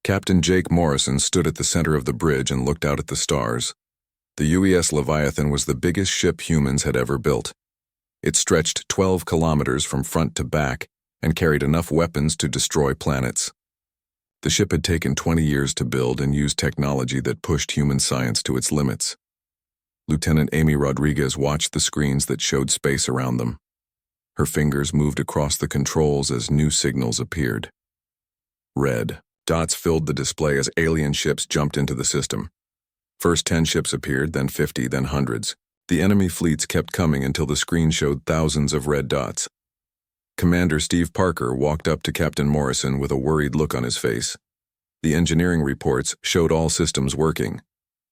Captain Jake Morrison stood at the center of the bridge and looked out at the stars. The UES Leviathan was the biggest ship humans had ever built. It stretched 12 kilometers from front to back and carried enough weapons to destroy planets. The ship had taken 20 years to build and used technology that pushed human science to its limits. Lieutenant Amy Rodriguez watched the screens that showed space around them. Her fingers moved across the controls as new signals appeared. Red dots filled the display as alien ships jumped into the system. First 10 ships appeared, then 50, then hundreds. The enemy fleets kept coming until the screen showed thousands of red dots. Commander Steve Parker walked up to Captain Morrison with a worried look on his face. The engineering reports showed all systems working,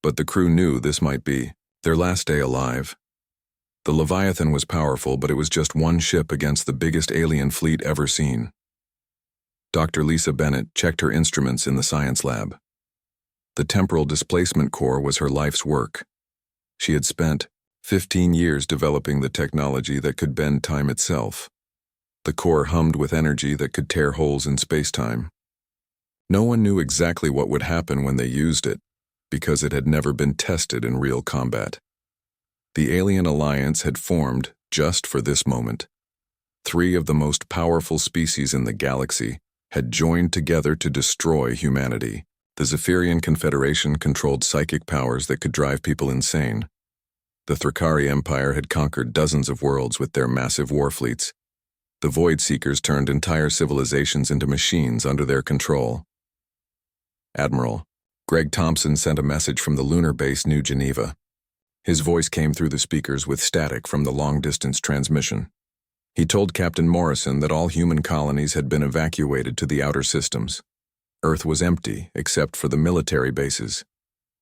but the crew knew this might be their last day alive. The Leviathan was powerful, but it was just one ship against the biggest alien fleet ever seen. Dr. Lisa Bennett checked her instruments in the science lab. The temporal displacement core was her life's work. She had spent 15 years developing the technology that could bend time itself. The core hummed with energy that could tear holes in space-time. No one knew exactly what would happen when they used it, because it had never been tested in real combat. The Alien Alliance had formed just for this moment. 3 of the most powerful species in the galaxy had joined together to destroy humanity. The Zephyrian Confederation controlled psychic powers that could drive people insane. The Thrakari Empire had conquered dozens of worlds with their massive war fleets. The Void Seekers turned entire civilizations into machines under their control. Admiral Greg Thompson sent a message from the lunar base New Geneva. His voice came through the speakers with static from the long-distance transmission. He told Captain Morrison that all human colonies had been evacuated to the outer systems. Earth was empty except for the military bases.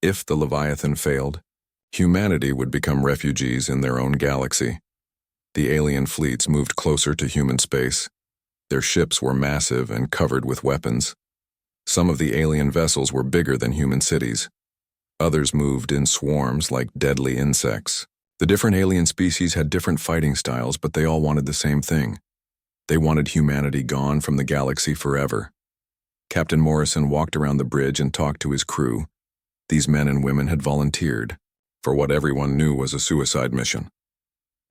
If the Leviathan failed, humanity would become refugees in their own galaxy. The alien fleets moved closer to human space. Their ships were massive and covered with weapons. Some of the alien vessels were bigger than human cities. Others moved in swarms like deadly insects. The different alien species had different fighting styles, but they all wanted the same thing. They wanted humanity gone from the galaxy forever. Captain Morrison walked around the bridge and talked to his crew. These men and women had volunteered for what everyone knew was a suicide mission.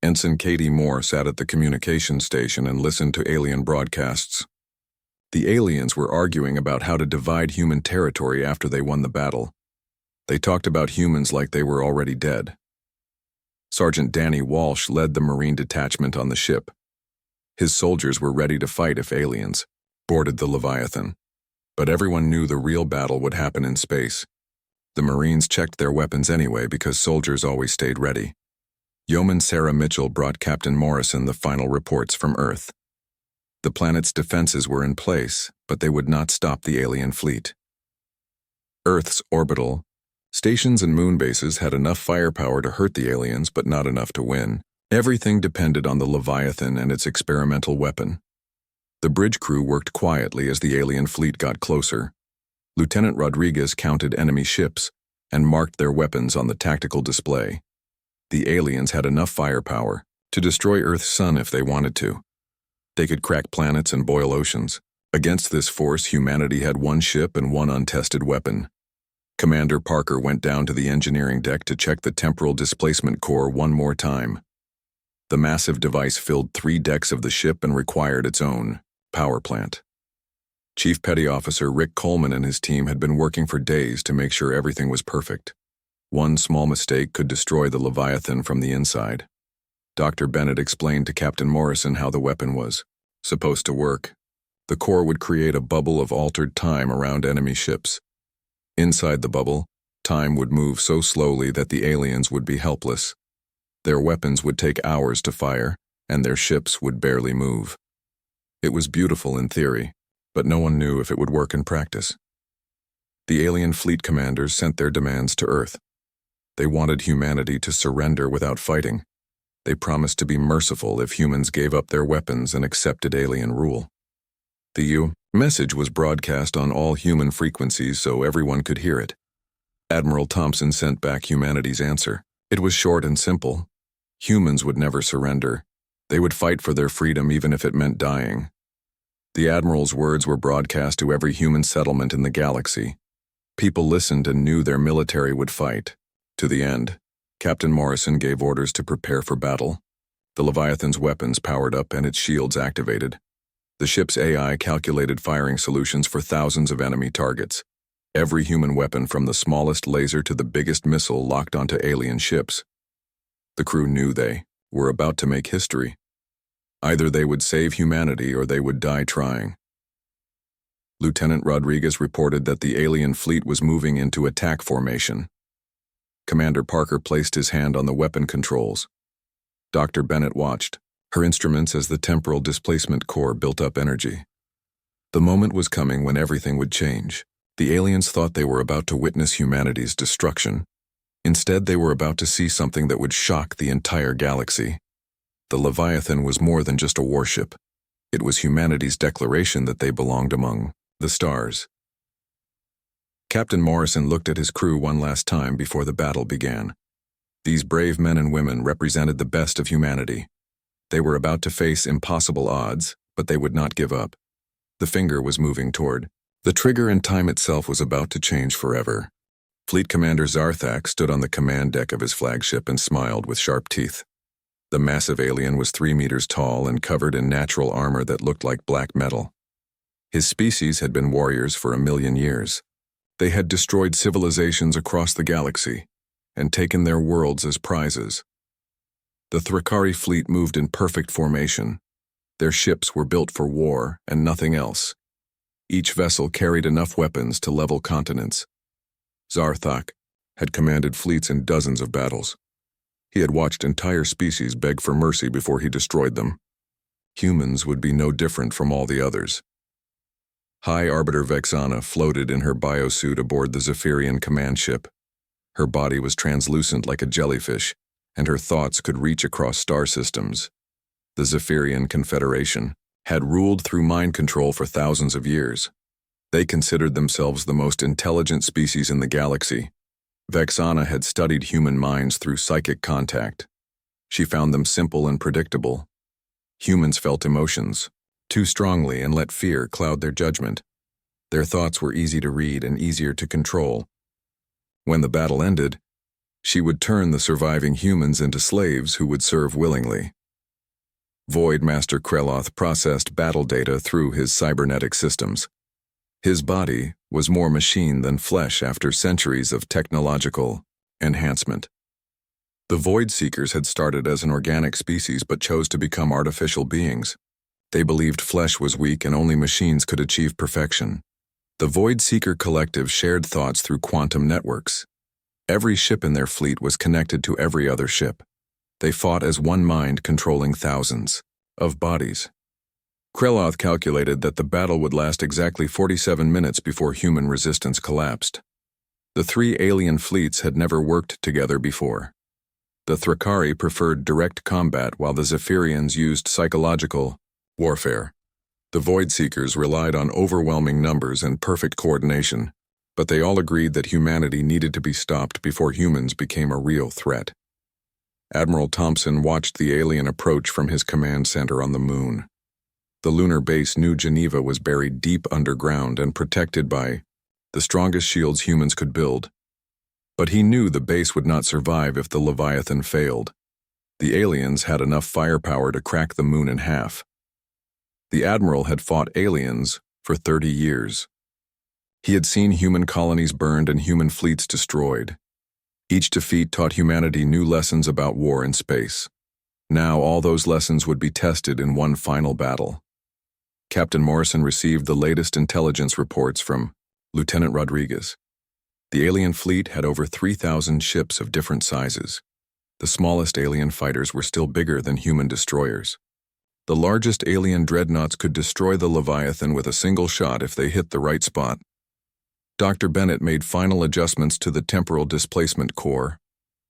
Ensign Katie Moore sat at the communications station and listened to alien broadcasts. The aliens were arguing about how to divide human territory after they won the battle. They talked about humans like they were already dead. Sergeant Danny Walsh led the Marine detachment on the ship. His soldiers were ready to fight if aliens boarded the Leviathan. But everyone knew the real battle would happen in space. The Marines checked their weapons anyway because soldiers always stayed ready. Yeoman Sarah Mitchell brought Captain Morrison the final reports from Earth. The planet's defenses were in place, but they would not stop the alien fleet. Earth's orbital stations and moon bases had enough firepower to hurt the aliens, but not enough to win. Everything depended on the Leviathan and its experimental weapon. The bridge crew worked quietly as the alien fleet got closer. Lieutenant Rodriguez counted enemy ships and marked their weapons on the tactical display. The aliens had enough firepower to destroy Earth's sun if they wanted to. They could crack planets and boil oceans. Against this force, humanity had one ship and one untested weapon. Commander Parker went down to the engineering deck to check the temporal displacement core one more time. The massive device filled 3 decks of the ship and required its own power plant. Chief Petty Officer Rick Coleman and his team had been working for days to make sure everything was perfect. One small mistake could destroy the Leviathan from the inside. Dr. Bennett explained to Captain Morrison how the weapon was supposed to work. The core would create a bubble of altered time around enemy ships. Inside the bubble, time would move so slowly that the aliens would be helpless. Their weapons would take hours to fire, and their ships would barely move. It was beautiful in theory, but no one knew if it would work in practice. The alien fleet commanders sent their demands to Earth. They wanted humanity to surrender without fighting. They promised to be merciful if humans gave up their weapons and accepted alien rule. The message was broadcast on all human frequencies so everyone could hear it. Admiral Thompson sent back humanity's answer. It was short and simple. Humans would never surrender. They would fight for their freedom even if it meant dying. The Admiral's words were broadcast to every human settlement in the galaxy. People listened and knew their military would fight. To the end, Captain Morrison gave orders to prepare for battle. The Leviathan's weapons powered up and its shields activated. The ship's AI calculated firing solutions for thousands of enemy targets. Every human weapon from the smallest laser to the biggest missile locked onto alien ships. The crew knew they were about to make history. Either they would save humanity or they would die trying. Lieutenant Rodriguez reported that the alien fleet was moving into attack formation. Commander Parker placed his hand on the weapon controls. Dr. Bennett watched, her instruments as the temporal displacement core built up energy. The moment was coming when everything would change. The aliens thought they were about to witness humanity's destruction. Instead, they were about to see something that would shock the entire galaxy. The Leviathan was more than just a warship. It was humanity's declaration that they belonged among the stars. Captain Morrison looked at his crew one last time before the battle began. These brave men and women represented the best of humanity. They were about to face impossible odds, but they would not give up. The finger was moving toward the trigger, and time itself was about to change forever. Fleet Commander Zarthak stood on the command deck of his flagship and smiled with sharp teeth. The massive alien was 3 meters tall and covered in natural armor that looked like black metal. His species had been warriors for 1,000,000 years. They had destroyed civilizations across the galaxy and taken their worlds as prizes. The Thrakari fleet moved in perfect formation. Their ships were built for war and nothing else. Each vessel carried enough weapons to level continents. Zarthak had commanded fleets in dozens of battles. He had watched entire species beg for mercy before he destroyed them. Humans would be no different from all the others. High Arbiter Vexana floated in her biosuit aboard the Zephyrian command ship. Her body was translucent like a jellyfish, and her thoughts could reach across star systems. The Zephyrian Confederation had ruled through mind control for thousands of years. They considered themselves the most intelligent species in the galaxy. Vexana had studied human minds through psychic contact. She found them simple and predictable. Humans felt emotions too strongly and let fear cloud their judgment. Their thoughts were easy to read and easier to control. When the battle ended, she would turn the surviving humans into slaves who would serve willingly. Void Master Kreloth processed battle data through his cybernetic systems. His body was more machine than flesh after centuries of technological enhancement. The Void Seekers had started as an organic species but chose to become artificial beings. They believed flesh was weak and only machines could achieve perfection. The Void Seeker Collective shared thoughts through quantum networks. Every ship in their fleet was connected to every other ship. They fought as one mind controlling thousands of bodies. Kreloth calculated that the battle would last exactly 47 minutes before human resistance collapsed. The 3 alien fleets had never worked together before. The Thrakari preferred direct combat while the Zephyrians used psychological warfare. The Void Seekers relied on overwhelming numbers and perfect coordination, but they all agreed that humanity needed to be stopped before humans became a real threat. Admiral Thompson watched the alien approach from his command center on the moon. The lunar base New Geneva was buried deep underground and protected by the strongest shields humans could build. But he knew the base would not survive if the Leviathan failed. The aliens had enough firepower to crack the moon in half. The Admiral had fought aliens for 30 years. He had seen human colonies burned and human fleets destroyed. Each defeat taught humanity new lessons about war in space. Now all those lessons would be tested in one final battle. Captain Morrison received the latest intelligence reports from Lieutenant Rodriguez. The alien fleet had over 3,000 ships of different sizes. The smallest alien fighters were still bigger than human destroyers. The largest alien dreadnoughts could destroy the Leviathan with a single shot if they hit the right spot. Dr. Bennett made final adjustments to the temporal displacement core.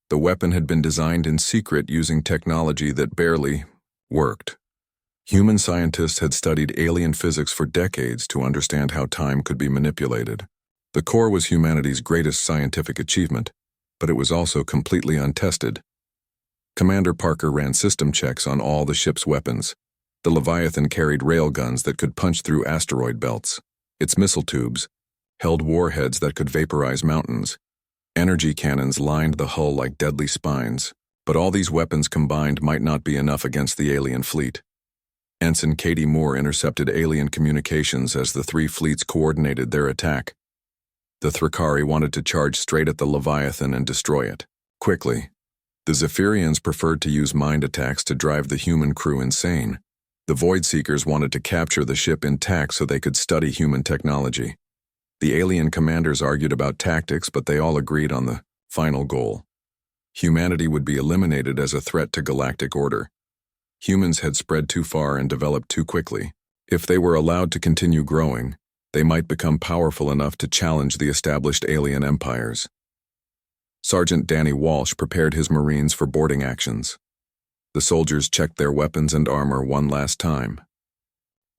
The weapon had been designed in secret using technology that barely worked. Human scientists had studied alien physics for decades to understand how time could be manipulated. The core was humanity's greatest scientific achievement, but it was also completely untested. Commander Parker ran system checks on all the ship's weapons. The Leviathan carried railguns that could punch through asteroid belts. Its missile tubes held warheads that could vaporize mountains. Energy cannons lined the hull like deadly spines, but all these weapons combined might not be enough against the alien fleet. Ensign Katie Moore intercepted alien communications as the three fleets coordinated their attack. The Thrakari wanted to charge straight at the Leviathan and destroy it, quickly. The Zephyrians preferred to use mind attacks to drive the human crew insane. The Void Seekers wanted to capture the ship intact so they could study human technology. The alien commanders argued about tactics, but they all agreed on the final goal. Humanity would be eliminated as a threat to galactic order. Humans had spread too far and developed too quickly. If they were allowed to continue growing, they might become powerful enough to challenge the established alien empires. Sergeant Danny Walsh prepared his Marines for boarding actions. The soldiers checked their weapons and armor one last time.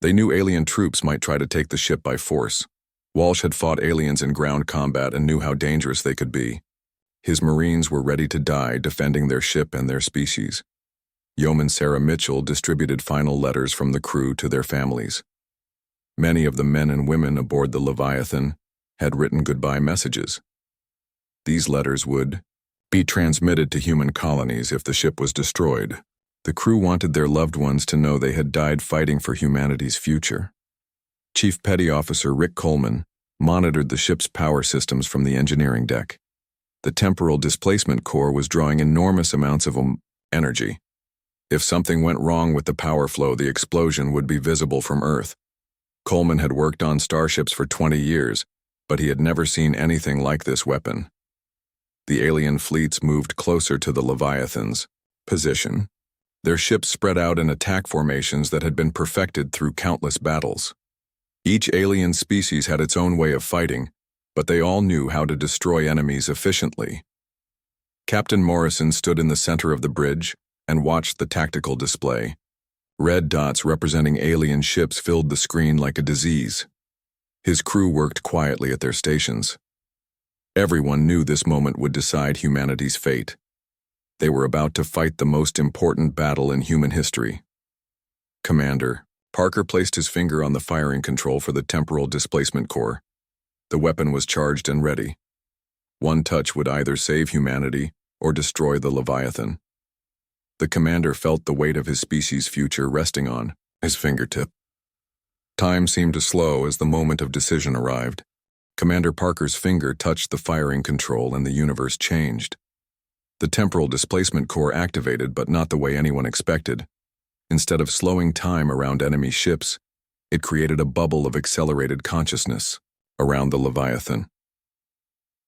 They knew alien troops might try to take the ship by force. Walsh had fought aliens in ground combat and knew how dangerous they could be. His Marines were ready to die defending their ship and their species. Yeoman Sarah Mitchell distributed final letters from the crew to their families. Many of the men and women aboard the Leviathan had written goodbye messages. These letters would be transmitted to human colonies if the ship was destroyed. The crew wanted their loved ones to know they had died fighting for humanity's future. Chief Petty Officer Rick Coleman monitored the ship's power systems from the engineering deck. The temporal displacement core was drawing enormous amounts of energy. If something went wrong with the power flow, the explosion would be visible from Earth. Coleman had worked on starships for 20 years, but he had never seen anything like this weapon. The alien fleets moved closer to the Leviathan's position. Their ships spread out in attack formations that had been perfected through countless battles. Each alien species had its own way of fighting, but they all knew how to destroy enemies efficiently. Captain Morrison stood in the center of the bridge and watched the tactical display. Red dots representing alien ships filled the screen like a disease. His crew worked quietly at their stations. Everyone knew this moment would decide humanity's fate. They were about to fight the most important battle in human history. Commander Parker placed his finger on the firing control for the temporal displacement core. The weapon was charged and ready. One touch would either save humanity or destroy the Leviathan. The commander felt the weight of his species' future resting on his fingertip. Time seemed to slow as the moment of decision arrived. Commander Parker's finger touched the firing control and the universe changed. The temporal displacement core activated, but not the way anyone expected. Instead of slowing time around enemy ships, it created a bubble of accelerated consciousness around the Leviathan.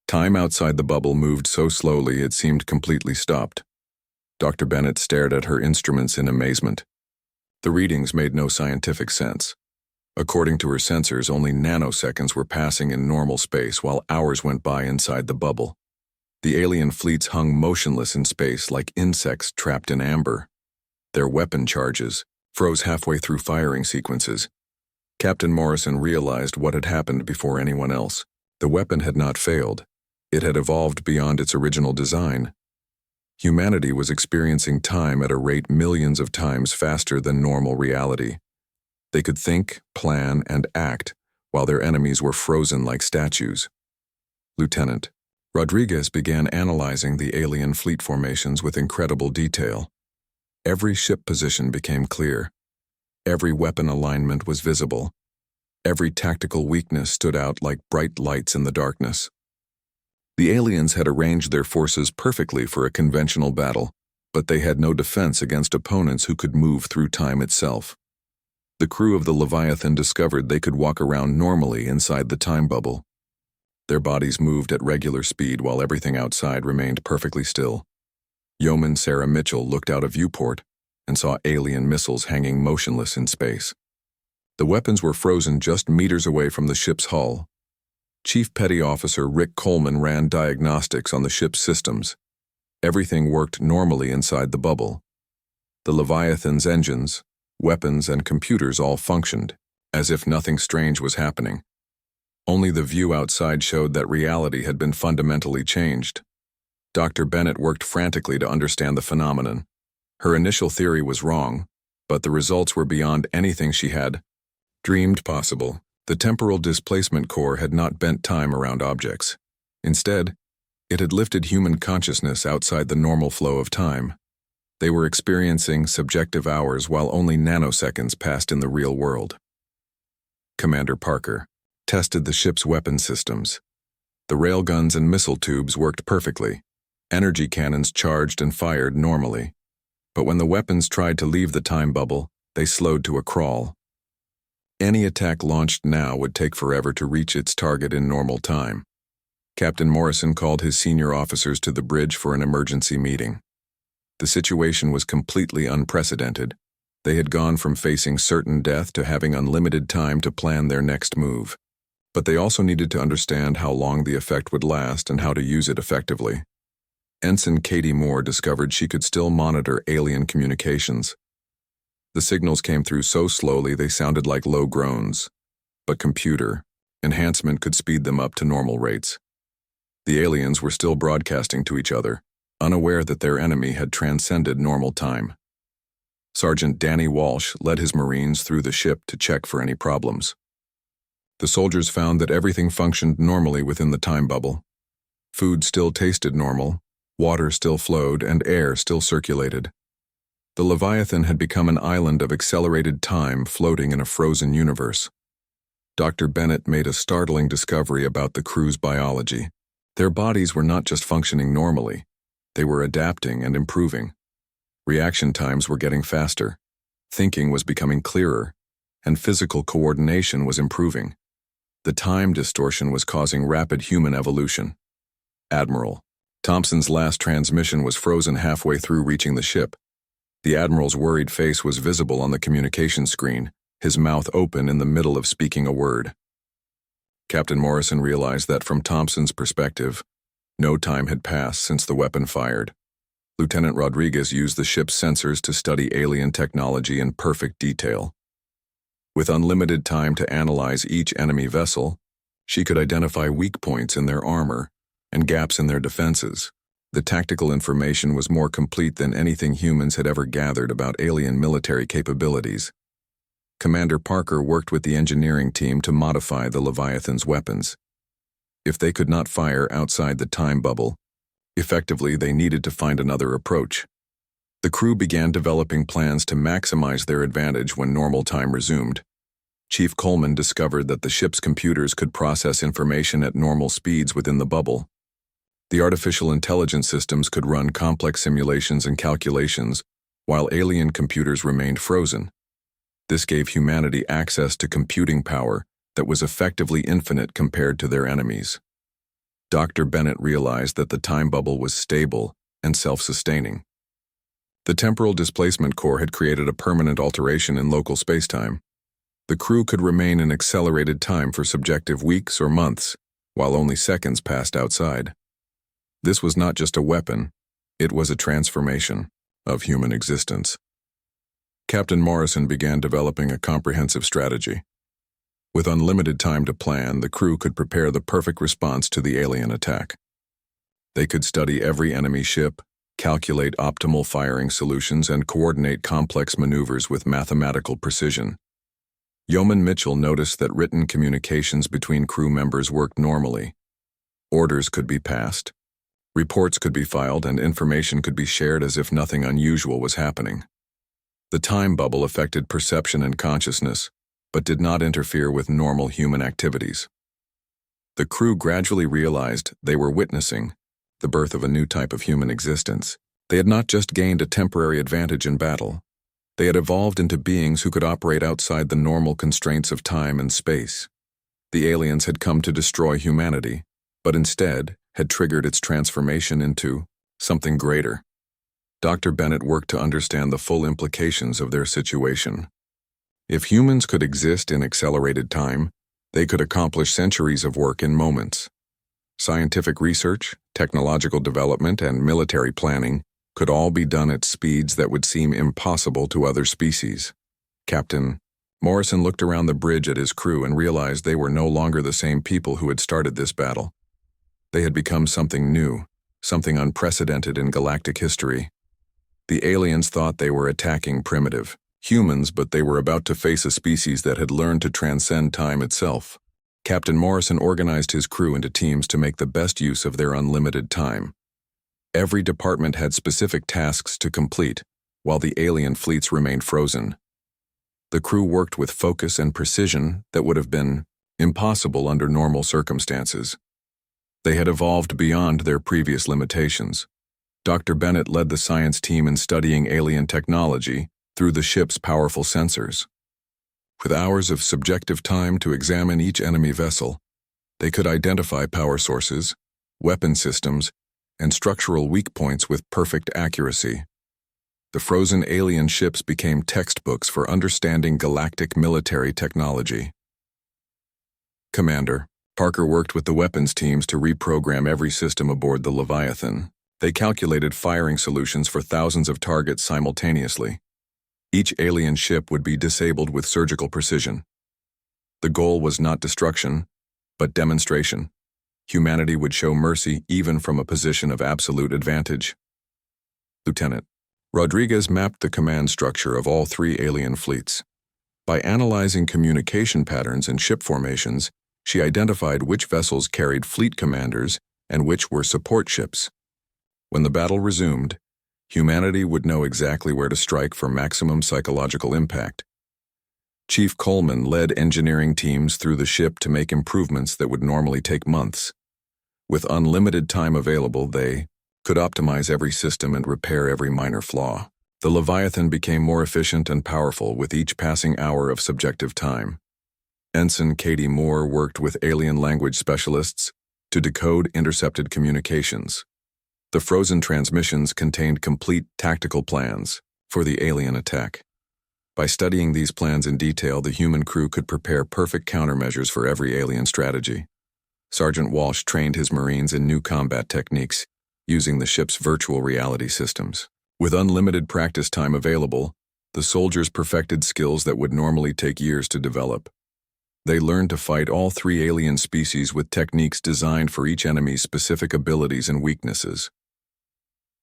Time outside the bubble moved so slowly it seemed completely stopped. Dr. Bennett stared at her instruments in amazement. The readings made no scientific sense. According to her sensors, only nanoseconds were passing in normal space while hours went by inside the bubble. The alien fleets hung motionless in space like insects trapped in amber. Their weapon charges froze halfway through firing sequences. Captain Morrison realized what had happened before anyone else. The weapon had not failed. It had evolved beyond its original design. Humanity was experiencing time at a rate millions of times faster than normal reality. They could think, plan, and act while their enemies were frozen like statues. Lieutenant Rodriguez began analyzing the alien fleet formations with incredible detail. Every ship position became clear. Every weapon alignment was visible. Every tactical weakness stood out like bright lights in the darkness. The aliens had arranged their forces perfectly for a conventional battle, but they had no defense against opponents who could move through time itself. The crew of the Leviathan discovered they could walk around normally inside the time bubble. Their bodies moved at regular speed while everything outside remained perfectly still. Yeoman Sarah Mitchell looked out a viewport and saw alien missiles hanging motionless in space. The weapons were frozen just meters away from the ship's hull. Chief Petty Officer Rick Coleman ran diagnostics on the ship's systems. Everything worked normally inside the bubble. The Leviathan's engines, weapons, and computers all functioned, as if nothing strange was happening. Only the view outside showed that reality had been fundamentally changed. Dr. Bennett worked frantically to understand the phenomenon. Her initial theory was wrong. But the results were beyond anything she had dreamed possible. The temporal displacement core had not bent time around objects. Instead, it had lifted human consciousness outside the normal flow of time. They were experiencing subjective hours while only nanoseconds passed in the real world. Commander Parker tested the ship's weapon systems. The railguns and missile tubes worked perfectly. Energy cannons charged and fired normally. But when the weapons tried to leave the time bubble, they slowed to a crawl. Any attack launched now would take forever to reach its target in normal time. Captain Morrison called his senior officers to the bridge for an emergency meeting. The situation was completely unprecedented. They had gone from facing certain death to having unlimited time to plan their next move. But they also needed to understand how long the effect would last and how to use it effectively. Ensign Katie Moore discovered she could still monitor alien communications. The signals came through so slowly they sounded like low groans. But computer enhancement could speed them up to normal rates. The aliens were still broadcasting to each other, unaware that their enemy had transcended normal time. Sergeant Danny Walsh led his Marines through the ship to check for any problems. The soldiers found that everything functioned normally within the time bubble. Food still tasted normal, water still flowed, and air still circulated. The Leviathan had become an island of accelerated time floating in a frozen universe. Dr. Bennett made a startling discovery about the crew's biology. Their bodies were not just functioning normally, they were adapting and improving. Reaction times were getting faster, thinking was becoming clearer, and physical coordination was improving. The time distortion was causing rapid human evolution. Admiral Thompson's last transmission was frozen halfway through reaching the ship. The Admiral's worried face was visible on the communication screen, his mouth open in the middle of speaking a word. Captain Morrison realized that from Thompson's perspective, no time had passed since the weapon fired. Lieutenant Rodriguez used the ship's sensors to study alien technology in perfect detail. With unlimited time to analyze each enemy vessel, she could identify weak points in their armor and gaps in their defenses. The tactical information was more complete than anything humans had ever gathered about alien military capabilities. Commander Parker worked with the engineering team to modify the Leviathan's weapons. If they could not fire outside the time bubble, effectively they needed to find another approach. The crew began developing plans to maximize their advantage when normal time resumed. Chief Coleman discovered that the ship's computers could process information at normal speeds within the bubble. The artificial intelligence systems could run complex simulations and calculations, while alien computers remained frozen. This gave humanity access to computing power that was effectively infinite compared to their enemies. Dr. Bennett realized that the time bubble was stable and self-sustaining. The temporal displacement core had created a permanent alteration in local spacetime. The crew could remain in accelerated time for subjective weeks or months, while only seconds passed outside. This was not just a weapon, it was a transformation of human existence. Captain Morrison began developing a comprehensive strategy. With unlimited time to plan, the crew could prepare the perfect response to the alien attack. They could study every enemy ship, calculate optimal firing solutions, and coordinate complex maneuvers with mathematical precision. Yeoman Mitchell noticed that written communications between crew members worked normally. Orders could be passed. Reports could be filed and information could be shared as if nothing unusual was happening. The time bubble affected perception and consciousness, but did not interfere with normal human activities. The crew gradually realized they were witnessing the birth of a new type of human existence. They had not just gained a temporary advantage in battle. They had evolved into beings who could operate outside the normal constraints of time and space. The aliens had come to destroy humanity, but instead had triggered its transformation into something greater. Dr. Bennett worked to understand the full implications of their situation. If humans could exist in accelerated time, they could accomplish centuries of work in moments. Scientific research, technological development, and military planning could all be done at speeds that would seem impossible to other species. Captain Morrison looked around the bridge at his crew and realized they were no longer the same people who had started this battle. They had become something new, something unprecedented in galactic history. The aliens thought they were attacking primitive, Humans, but they were about to face a species that had learned to transcend time itself. Captain Morrison organized his crew into teams to make the best use of their unlimited time. Every department had specific tasks to complete, while the alien fleets remained frozen. The crew worked with focus and precision that would have been impossible under normal circumstances. They had evolved beyond their previous limitations. Dr. Bennett led the science team in studying alien technology through the ship's powerful sensors. With hours of subjective time to examine each enemy vessel, they could identify power sources, weapon systems, and structural weak points with perfect accuracy. The frozen alien ships became textbooks for understanding galactic military technology. Commander Parker worked with the weapons teams to reprogram every system aboard the Leviathan. They calculated firing solutions for thousands of targets simultaneously. Each alien ship would be disabled with surgical precision. The goal was not destruction, but demonstration. Humanity would show mercy even from a position of absolute advantage. Lieutenant Rodriguez mapped the command structure of all three alien fleets. By analyzing communication patterns and ship formations, she identified which vessels carried fleet commanders and which were support ships. When the battle resumed, humanity would know exactly where to strike for maximum psychological impact. Chief Coleman led engineering teams through the ship to make improvements that would normally take months. With unlimited time available, they could optimize every system and repair every minor flaw. The Leviathan became more efficient and powerful with each passing hour of subjective time. Ensign Katie Moore worked with alien language specialists to decode intercepted communications. The frozen transmissions contained complete tactical plans for the alien attack. By studying these plans in detail, the human crew could prepare perfect countermeasures for every alien strategy. Sergeant Walsh trained his Marines in new combat techniques, using the ship's virtual reality systems. With unlimited practice time available, the soldiers perfected skills that would normally take years to develop. They learned to fight all three alien species with techniques designed for each enemy's specific abilities and weaknesses.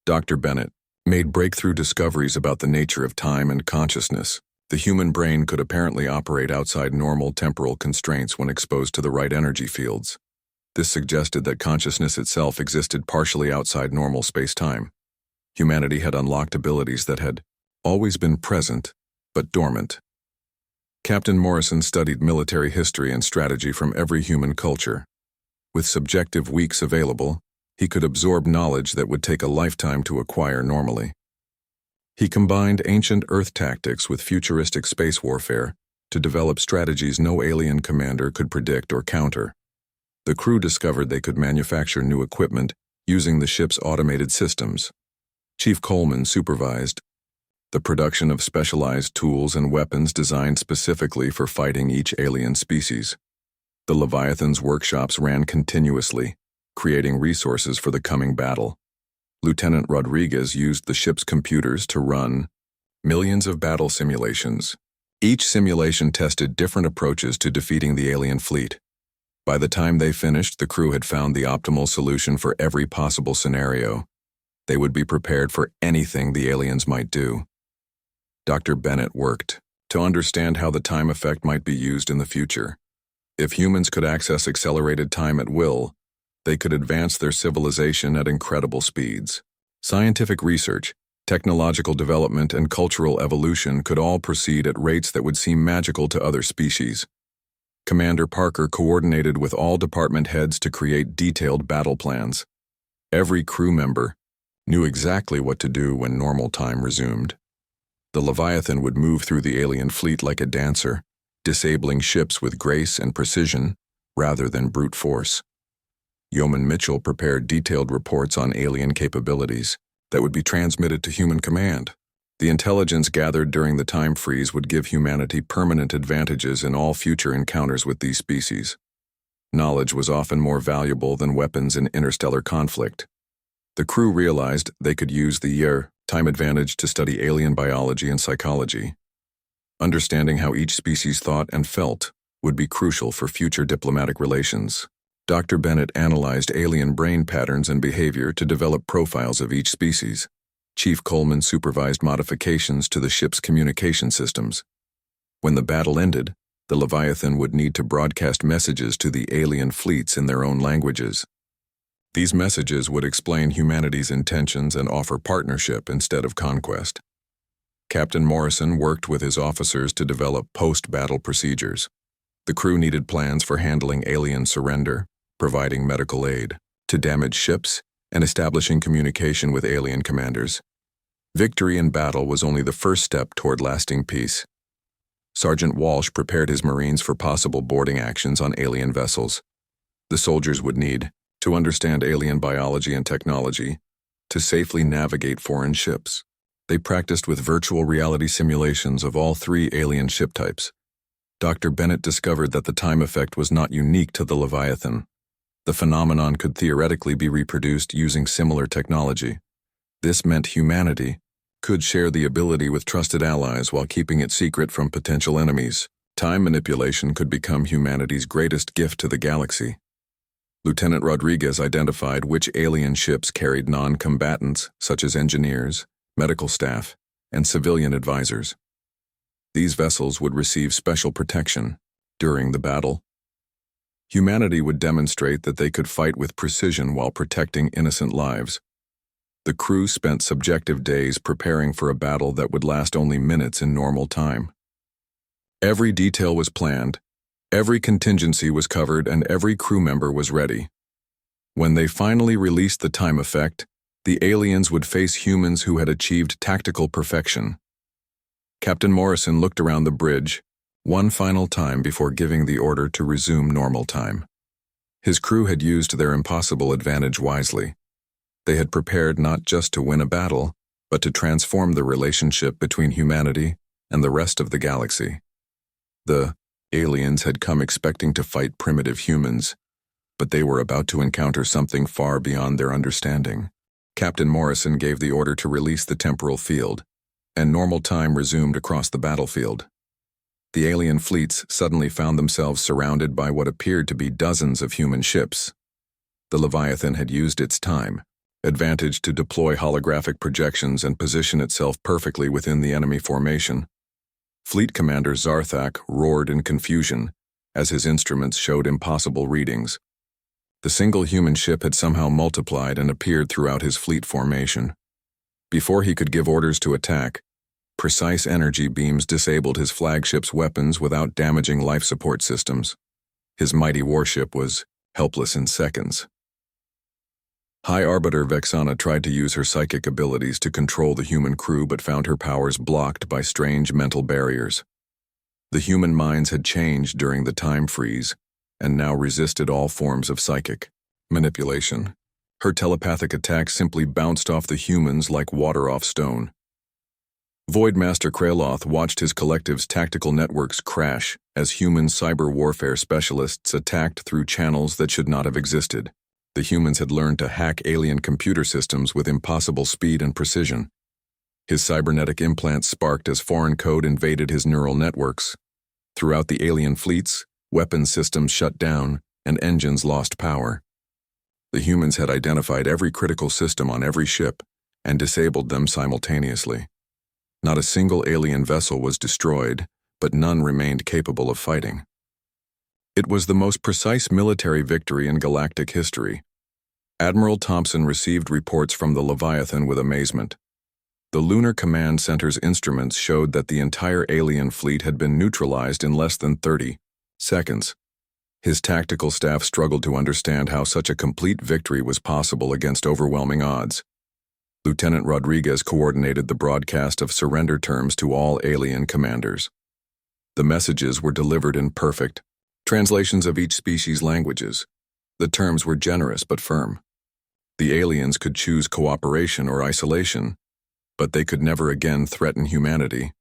Dr. Bennett made breakthrough discoveries about the nature of time and consciousness. The human brain could apparently operate outside normal temporal constraints when exposed to the right energy fields. This suggested that consciousness itself existed partially outside normal space-time. Humanity had unlocked abilities that had always been present, but dormant. Captain Morrison studied military history and strategy from every human culture. With subjective weeks available, he could absorb knowledge that would take a lifetime to acquire normally. He combined ancient Earth tactics with futuristic space warfare to develop strategies no alien commander could predict or counter. The crew discovered they could manufacture new equipment using the ship's automated systems. Chief Coleman supervised the production of specialized tools and weapons designed specifically for fighting each alien species. The Leviathan's workshops ran continuously, creating resources for the coming battle. Lieutenant Rodriguez used the ship's computers to run millions of battle simulations. Each simulation tested different approaches to defeating the alien fleet. By the time they finished, the crew had found the optimal solution for every possible scenario. They would be prepared for anything the aliens might do. Dr. Bennett worked to understand how the time effect might be used in the future. If humans could access accelerated time at will, they could advance their civilization at incredible speeds. Scientific research, technological development, and cultural evolution could all proceed at rates that would seem magical to other species. Commander Parker coordinated with all department heads to create detailed battle plans. Every crew member knew exactly what to do when normal time resumed. The Leviathan would move through the alien fleet like a dancer, disabling ships with grace and precision rather than brute force. Yeoman Mitchell prepared detailed reports on alien capabilities that would be transmitted to human command. The intelligence gathered during the time freeze would give humanity permanent advantages in all future encounters with these species. Knowledge was often more valuable than weapons in interstellar conflict. The crew realized they could use the time advantage to study alien biology and psychology. Understanding how each species thought and felt would be crucial for future diplomatic relations. Dr. Bennett analyzed alien brain patterns and behavior to develop profiles of each species. Chief Coleman supervised modifications to the ship's communication systems. When the battle ended, the Leviathan would need to broadcast messages to the alien fleets in their own languages. These messages would explain humanity's intentions and offer partnership instead of conquest. Captain Morrison worked with his officers to develop post-battle procedures. The crew needed plans for handling alien surrender, providing medical aid to damaged ships, and establishing communication with alien commanders. Victory in battle was only the first step toward lasting peace. Sergeant Walsh prepared his Marines for possible boarding actions on alien vessels. The soldiers would need to understand alien biology and technology, to safely navigate foreign ships. They practiced with virtual reality simulations of all 3 alien ship types. Dr. Bennett discovered that the time effect was not unique to the Leviathan. The phenomenon could theoretically be reproduced using similar technology. This meant humanity could share the ability with trusted allies while keeping it secret from potential enemies. Time manipulation could become humanity's greatest gift to the galaxy. Lieutenant Rodriguez identified which alien ships carried non-combatants, such as engineers, medical staff, and civilian advisors. These vessels would receive special protection during the battle. Humanity would demonstrate that they could fight with precision while protecting innocent lives. The crew spent subjective days preparing for a battle that would last only minutes in normal time. Every detail was planned, every contingency was covered, and every crew member was ready. When they finally released the time effect, the aliens would face humans who had achieved tactical perfection. Captain Morrison looked around the bridge one final time before giving the order to resume normal time. His crew had used their impossible advantage wisely. They had prepared not just to win a battle, but to transform the relationship between humanity and the rest of the galaxy. The aliens had come expecting to fight primitive humans, but they were about to encounter something far beyond their understanding. Captain Morrison gave the order to release the temporal field, and normal time resumed across the battlefield. The alien fleets suddenly found themselves surrounded by what appeared to be dozens of human ships. The Leviathan had used its time advantage to deploy holographic projections and position itself perfectly within the enemy formation. Fleet Commander Zarthak roared in confusion as his instruments showed impossible readings. The single human ship had somehow multiplied and appeared throughout his fleet formation. Before he could give orders to attack, precise energy beams disabled his flagship's weapons without damaging life support systems. His mighty warship was helpless in seconds. High Arbiter Vexana tried to use her psychic abilities to control the human crew but found her powers blocked by strange mental barriers. The human minds had changed during the time freeze and now resisted all forms of psychic manipulation. Her telepathic attacks simply bounced off the humans like water off stone. Voidmaster Kraloth watched his collective's tactical networks crash as human cyber warfare specialists attacked through channels that should not have existed. The humans had learned to hack alien computer systems with impossible speed and precision. His cybernetic implants sparked as foreign code invaded his neural networks. Throughout the alien fleets, weapons systems shut down and engines lost power. The humans had identified every critical system on every ship and disabled them simultaneously. Not a single alien vessel was destroyed, but none remained capable of fighting. It was the most precise military victory in galactic history. Admiral Thompson received reports from the Leviathan with amazement. The Lunar Command Center's instruments showed that the entire alien fleet had been neutralized in less than 30 seconds. His tactical staff struggled to understand how such a complete victory was possible against overwhelming odds. Lieutenant Rodriguez coordinated the broadcast of surrender terms to all alien commanders. The messages were delivered in perfect translations of each species' languages. The terms were generous but firm. The aliens could choose cooperation or isolation, but they could never again threaten humanity.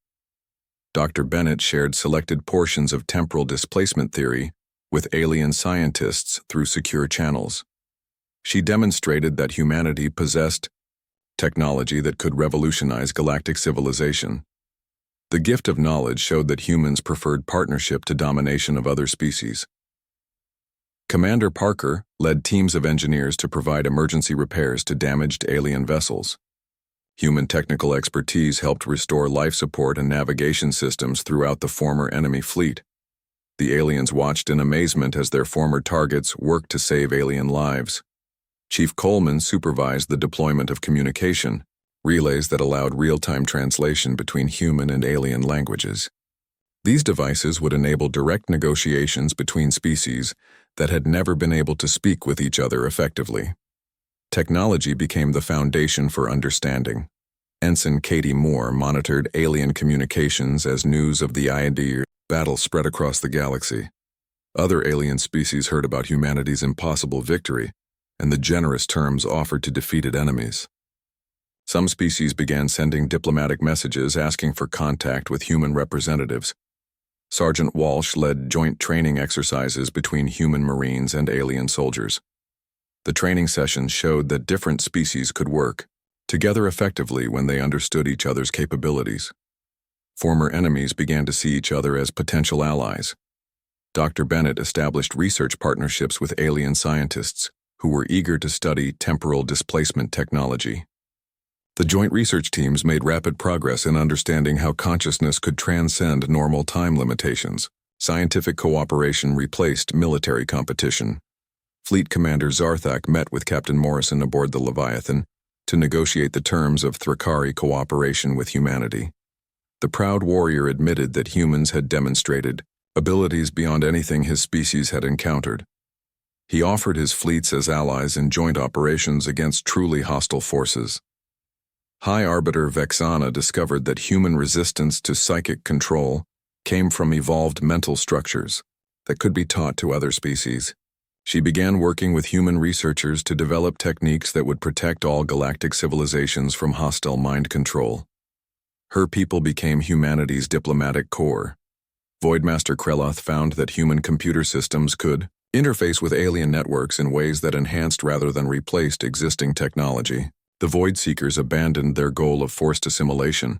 Dr. Bennett shared selected portions of temporal displacement theory with alien scientists through secure channels. She demonstrated that humanity possessed technology that could revolutionize galactic civilization. The gift of knowledge showed that humans preferred partnership to domination of other species. Commander Parker led teams of engineers to provide emergency repairs to damaged alien vessels. Human technical expertise helped restore life support and navigation systems throughout the former enemy fleet. The aliens watched in amazement as their former targets worked to save alien lives. Chief Coleman supervised the deployment of communication, relays that allowed real-time translation between human and alien languages. These devices would enable direct negotiations between species that had never been able to speak with each other effectively. Technology became the foundation for understanding. Ensign Katie Moore monitored alien communications as news of the ID battle spread across the galaxy. Other alien species heard about humanity's impossible victory and the generous terms offered to defeated enemies. Some species began sending diplomatic messages asking for contact with human representatives. Sergeant Walsh led joint training exercises between human Marines and alien soldiers. The training sessions showed that different species could work together effectively when they understood each other's capabilities. Former enemies began to see each other as potential allies. Dr. Bennett established research partnerships with alien scientists who were eager to study temporal displacement technology. The joint research teams made rapid progress in understanding how consciousness could transcend normal time limitations. Scientific cooperation replaced military competition. Fleet Commander Zarthak met with Captain Morrison aboard the Leviathan to negotiate the terms of Thrakari cooperation with humanity. The proud warrior admitted that humans had demonstrated abilities beyond anything his species had encountered. He offered his fleets as allies in joint operations against truly hostile forces. High Arbiter Vexana discovered that human resistance to psychic control came from evolved mental structures that could be taught to other species. She began working with human researchers to develop techniques that would protect all galactic civilizations from hostile mind control. Her people became humanity's diplomatic corps. Voidmaster Kreloth found that human computer systems could interface with alien networks in ways that enhanced rather than replaced existing technology. The Void Seekers abandoned their goal of forced assimilation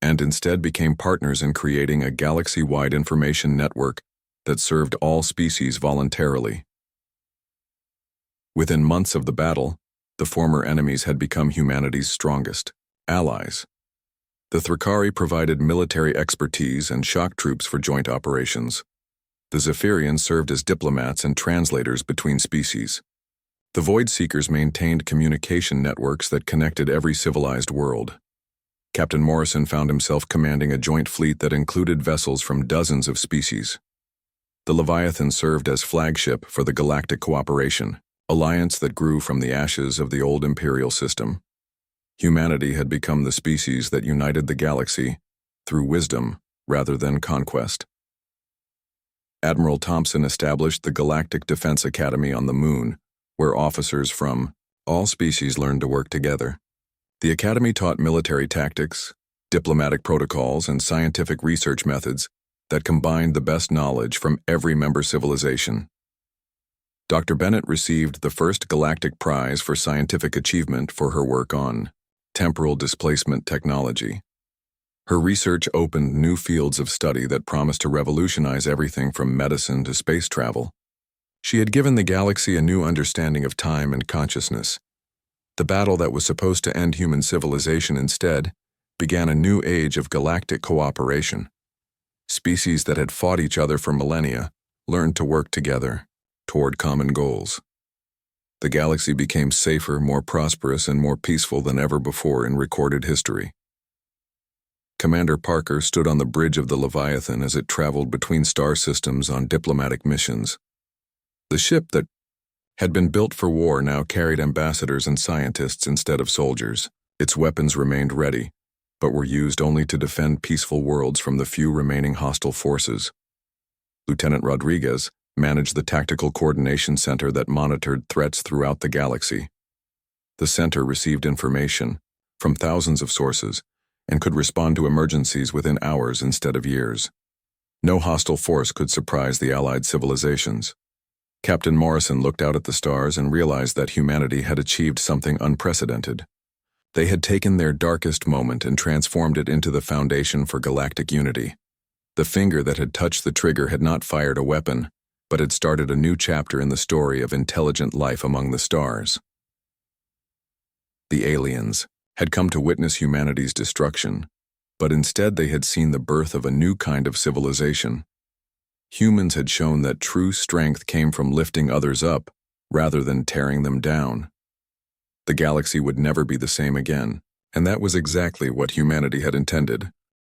and instead became partners in creating a galaxy-wide information network that served all species voluntarily. Within months of the battle, the former enemies had become humanity's strongest allies. The Thrakari provided military expertise and shock troops for joint operations. The Zephyrians served as diplomats and translators between species. The Void Seekers maintained communication networks that connected every civilized world. Captain Morrison found himself commanding a joint fleet that included vessels from dozens of species. The Leviathan served as flagship for the Galactic Cooperation, alliance that grew from the ashes of the old imperial system. Humanity had become the species that united the galaxy through wisdom rather than conquest. Admiral Thompson established the Galactic Defense Academy on the Moon, where officers from all species learned to work together. The Academy taught military tactics, diplomatic protocols, and scientific research methods that combined the best knowledge from every member civilization. Dr. Bennett received the first Galactic Prize for Scientific Achievement for her work on temporal displacement technology. Her research opened new fields of study that promised to revolutionize everything from medicine to space travel. She had given the galaxy a new understanding of time and consciousness. The battle that was supposed to end human civilization instead began a new age of galactic cooperation. Species that had fought each other for millennia learned to work together toward common goals. The galaxy became safer, more prosperous, and more peaceful than ever before in recorded history. Commander Parker stood on the bridge of the Leviathan as it traveled between star systems on diplomatic missions. The ship that had been built for war now carried ambassadors and scientists instead of soldiers. Its weapons remained ready, but were used only to defend peaceful worlds from the few remaining hostile forces. Lieutenant Rodriguez managed the Tactical Coordination Center that monitored threats throughout the galaxy. The center received information from thousands of sources and could respond to emergencies within hours instead of years. No hostile force could surprise the Allied civilizations. Captain Morrison looked out at the stars and realized that humanity had achieved something unprecedented. They had taken their darkest moment and transformed it into the foundation for galactic unity. The finger that had touched the trigger had not fired a weapon, but had started a new chapter in the story of intelligent life among the stars. The aliens had come to witness humanity's destruction, but instead they had seen the birth of a new kind of civilization. Humans had shown that true strength came from lifting others up rather than tearing them down. The galaxy would never be the same again, and that was exactly what humanity had intended.